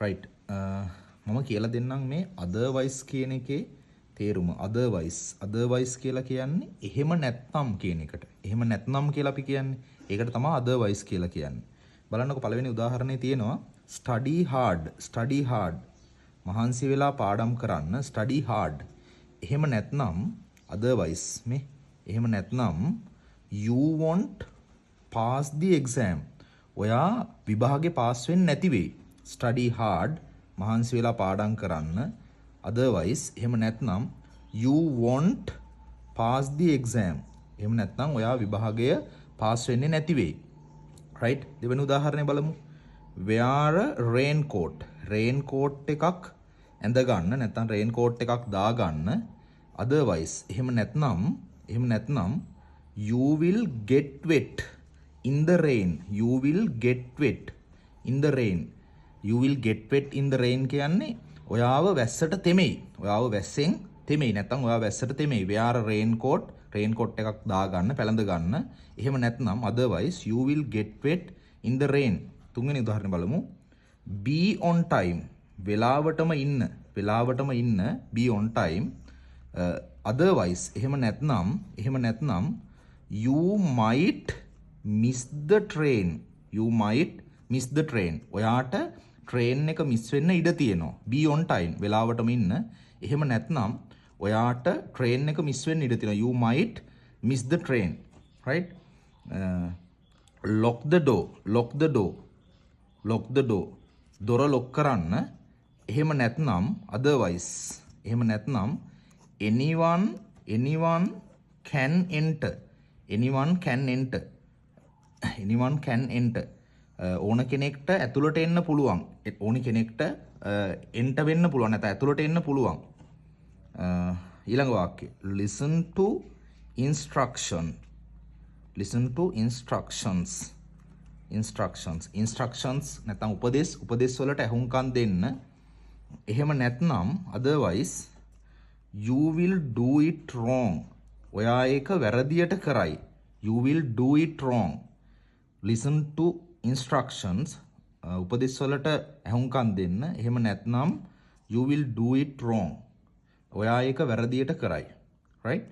right මම කියලා දෙන්නම් මේ otherwise කියන එකේ තේරුම. otherwise කියලා කියන්නේ එහෙම නැත්නම් කියන එකට. එහෙම නැත්නම් කියලා අපි කියන්නේ. ඒකට තමයි otherwise කියලා කියන්නේ. බලන්නකො පළවෙනි උදාහරණේ තියෙනවා study hard. මහන්සි වෙලා පාඩම් කරන්න study hard. එහෙම නැත්නම් otherwise මේ එහෙම නැත්නම් you won't pass the exam. ඔයා විභාගේ පාස් වෙන්නේ නැති වෙයි. study hard මහන්සි වෙලා පාඩම් කරන්න. otherwise එහෙම නැත්නම් you won't pass the exam. එහෙම නැත්නම් ඔයා විභාගය පාස් වෙන්නේ නැති වෙයි. right දෙවෙනි උදාහරණය බලමු. wear a raincoat. raincoat එකක් ඇඳ ගන්න නැත්නම් raincoat එකක් දා ගන්න. otherwise එහෙම නැත්නම් you will get wet in the rain. you will get wet in the rain. you will get wet in the rain කියන්නේ ඔයාව වැස්සට තෙමෙයි. ඔයාව වැස්සෙන් තෙමෙයි. නැත්නම් ඔයාව වැස්සට තෙමෙයි. wear a raincoat එකක් දා ගන්න, පැළඳ ගන්න. එහෙම නැත්නම් otherwise you will get wet in the rain. තුන්වෙනි උදාහරණය බලමු. be on time. වෙලාවටම ඉන්න. be on time. otherwise එහෙම නැත්නම් you might miss the train. ඔයාට train එක miss වෙන්න ඉඩ තියෙනවා. be on time වෙලාවටම ඉන්න. එහෙම නැත්නම් ඔයාට train එක miss වෙන්න ඉඩ තියෙනවා. you might miss the train. right lock the door. දොර lock කරන්න. එහෙම නැත්නම් otherwise එහෙම නැත්නම් anyone can enter. ඕන කෙනෙක්ට ඇතුළට එන්න පුළුවන්. ඕනි කෙනෙක්ට එන්ට වෙන්න පුළුවන්. නැත්නම් ඇතුළට එන්න පුළුවන්. ඊළඟ වාක්‍යය listen to instructions නැත්නම් උපදෙස් වලට අහුම්කම් දෙන්න. එහෙම නැත්නම් otherwise you will do it wrong. ඔයා ඒක වැරදියට කරයි. you will do it wrong. listen to instructions උපදෙස් වලට අහුම්කම් දෙන්න. එහෙම නැත්නම් you will do it wrong. ඔයා ඒක වැරදියට කරයි. right